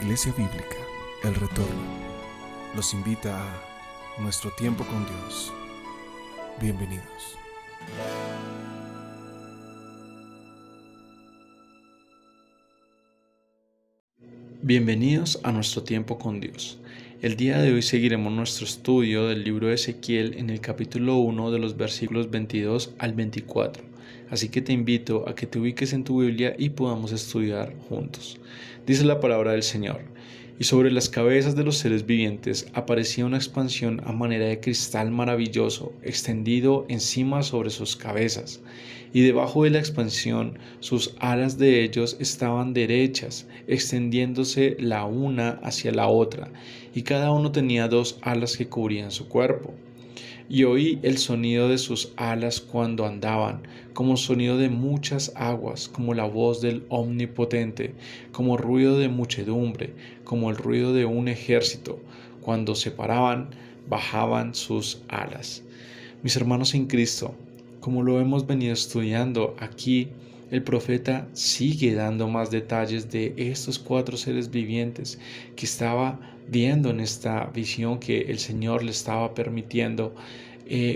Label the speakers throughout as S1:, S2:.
S1: Iglesia Bíblica, El Retorno, los invita a Nuestro Tiempo con Dios. Bienvenidos.
S2: Bienvenidos a Nuestro Tiempo con Dios. El día de hoy seguiremos nuestro estudio del libro de Ezequiel en el capítulo 1 de los versículos 22 al 24. Así que te invito a que te ubiques en tu Biblia y podamos estudiar juntos. Dice la palabra del Señor: y sobre las cabezas de los seres vivientes aparecía una expansión a manera de cristal maravilloso, extendido encima sobre sus cabezas. Y debajo de la expansión, sus alas de ellos estaban derechas, extendiéndose la una hacia la otra, y cada uno tenía dos alas que cubrían su cuerpo. Y oí el sonido de sus alas cuando andaban, como sonido de muchas aguas, como la voz del Omnipotente, como ruido de muchedumbre, como el ruido de un ejército. Cuando se paraban, bajaban sus alas. Mis hermanos en Cristo, como lo hemos venido estudiando aquí, el profeta sigue dando más detalles de estos cuatro seres vivientes que estaba viendo en esta visión que el Señor le estaba permitiendo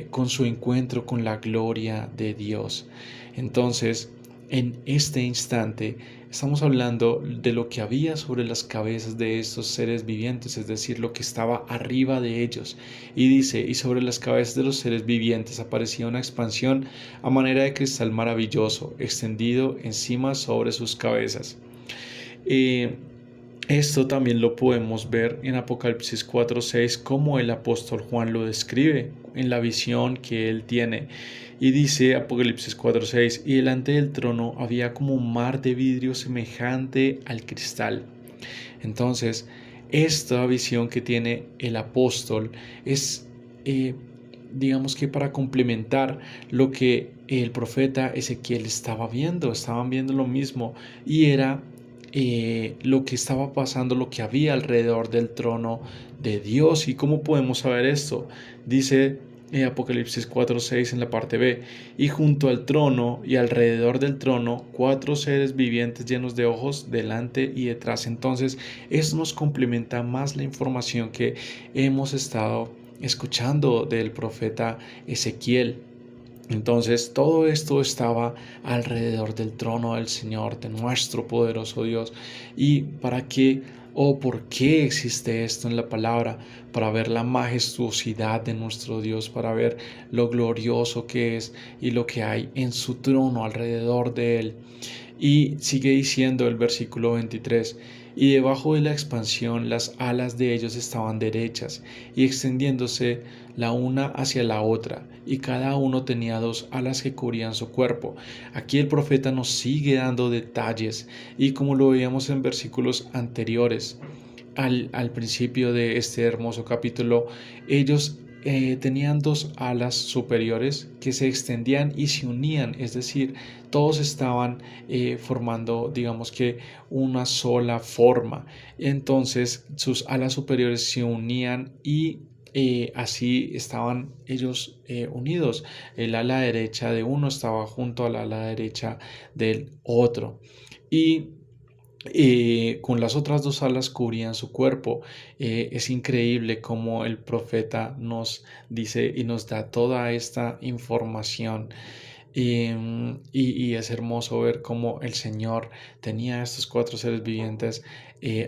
S2: con su encuentro con la gloria de Dios. Entonces, en este instante, estamos hablando de lo que había sobre las cabezas de estos seres vivientes, es decir, lo que estaba arriba de ellos. Y dice, y sobre las cabezas de los seres vivientes aparecía una expansión a manera de cristal maravilloso, extendido encima sobre sus cabezas. Esto también lo podemos ver en Apocalipsis 4:6, como el apóstol Juan lo describe en la visión que él tiene. Y dice Apocalipsis 4:6, y delante del trono había como un mar de vidrio semejante al cristal. Entonces, esta visión que tiene el apóstol es, digamos que para complementar lo que el profeta Ezequiel estaba viendo. Estaban viendo lo mismo y era lo que estaba pasando, lo que había alrededor del trono de Dios. ¿Y cómo podemos saber esto? Dice Apocalipsis 4:6 en la parte B, y junto al trono y alrededor del trono, cuatro seres vivientes llenos de ojos delante y detrás. Entonces, eso nos complementa más la información que hemos estado escuchando del profeta Ezequiel. Entonces todo esto estaba alrededor del trono del Señor, de nuestro poderoso Dios. ¿Y para qué o por qué existe esto en la palabra? Para ver la majestuosidad de nuestro Dios, para ver lo glorioso que es y lo que hay en su trono alrededor de él. Y sigue diciendo el versículo 23, y debajo de la expansión las alas de ellos estaban derechas y extendiéndose la una hacia la otra, y cada uno tenía dos alas que cubrían su cuerpo. Aquí el profeta nos sigue dando detalles, y como lo veíamos en versículos anteriores, al principio de este hermoso capítulo, ellos tenían dos alas superiores que se extendían y se unían, es decir, todos estaban formando, digamos que, una sola forma. Entonces sus alas superiores se unían y así estaban ellos unidos. El ala derecha de uno estaba junto al ala derecha del otro. Y con las otras dos alas cubrían su cuerpo. Es increíble cómo el profeta nos dice y nos da toda esta información. Y es hermoso ver cómo el Señor tenía estos cuatro seres vivientes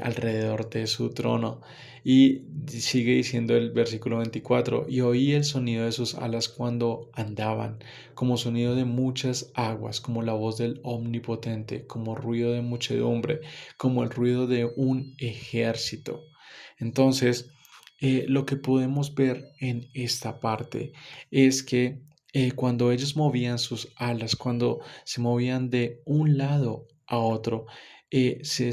S2: alrededor de su trono. Y sigue diciendo el versículo 24, y oí el sonido de sus alas cuando andaban, como sonido de muchas aguas, como la voz del Omnipotente, como ruido de muchedumbre, como el ruido de un ejército. Entonces, lo que podemos ver en esta parte es que cuando ellos movían sus alas, cuando se movían de un lado a otro, se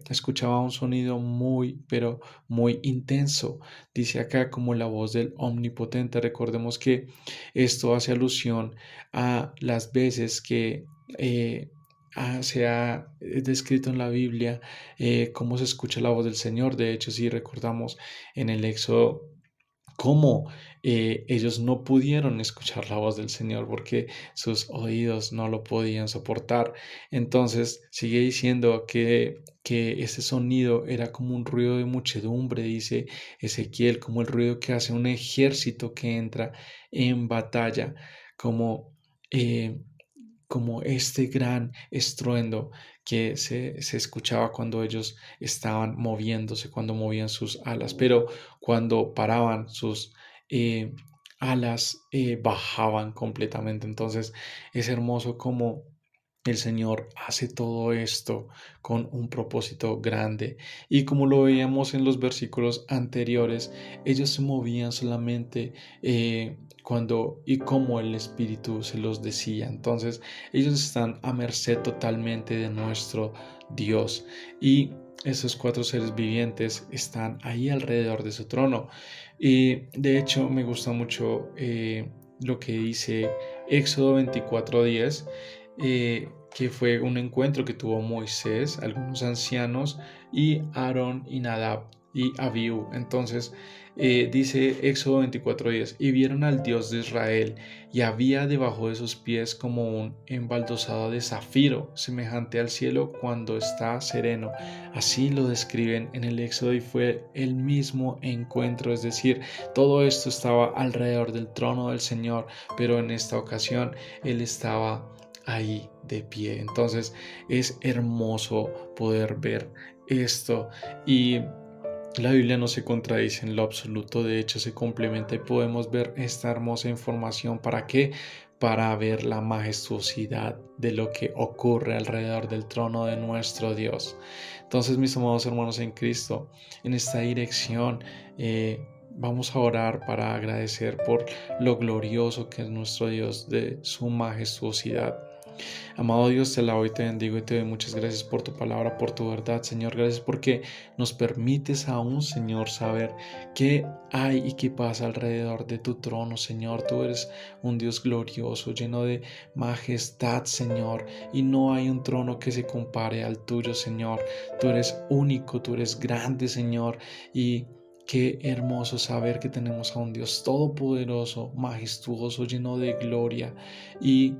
S2: escuchaba un sonido muy, pero muy intenso. Dice acá como la voz del Omnipotente. Recordemos que esto hace alusión a las veces que se ha descrito en la Biblia cómo se escucha la voz del Señor. De hecho, si recordamos en el Éxodo, cómo ellos no pudieron escuchar la voz del Señor porque sus oídos no lo podían soportar. Entonces sigue diciendo que ese sonido era como un ruido de muchedumbre, dice Ezequiel, como el ruido que hace un ejército que entra en batalla, como, eh, como este gran estruendo que se escuchaba cuando ellos estaban moviéndose, cuando movían sus alas, pero cuando paraban sus eh, alas, bajaban completamente. Entonces es hermoso como el Señor hace todo esto con un propósito grande. Y como lo veíamos en los versículos anteriores, ellos se movían solamente cuando y como el Espíritu se los decía. Entonces, ellos están a merced totalmente de nuestro Dios. Y esos cuatro seres vivientes están ahí alrededor de su trono. Y de hecho, me gusta mucho lo que dice Éxodo 24:10, que fue un encuentro que tuvo Moisés, algunos ancianos, y Aarón y Nadab y Abiú. Entonces dice Éxodo 24:10, y vieron al Dios de Israel, y había debajo de sus pies como un embaldosado de zafiro, semejante al cielo cuando está sereno. Así lo describen en el Éxodo y fue el mismo encuentro, es decir, todo esto estaba alrededor del trono del Señor, pero en esta ocasión Él estaba ahí de pie. Entonces es hermoso poder ver esto, y la Biblia no se contradice en lo absoluto, de hecho se complementa y podemos ver esta hermosa información. ¿Para qué? Para ver la majestuosidad de lo que ocurre alrededor del trono de nuestro Dios. Entonces, mis amados hermanos en Cristo, en esta dirección, vamos a orar para agradecer por lo glorioso que es nuestro Dios, de su majestuosidad. Amado Dios, te alabo y te bendigo y te doy muchas gracias por tu palabra, por tu verdad, Señor. Gracias porque nos permites aún, Señor, saber qué hay y qué pasa alrededor de tu trono, Señor. Tú eres un Dios glorioso, lleno de majestad, Señor, y no hay un trono que se compare al tuyo, Señor. Tú eres único, tú eres grande, Señor, y qué hermoso saber que tenemos a un Dios todopoderoso, majestuoso, lleno de gloria, y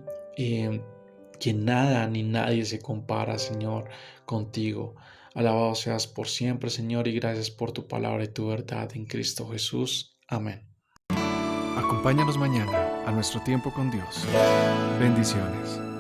S2: que nada ni nadie se compara, Señor, contigo. Alabado seas por siempre, Señor, y gracias por tu palabra y tu verdad en Cristo Jesús. Amén.
S1: Acompáñanos mañana a nuestro tiempo con Dios. Bendiciones.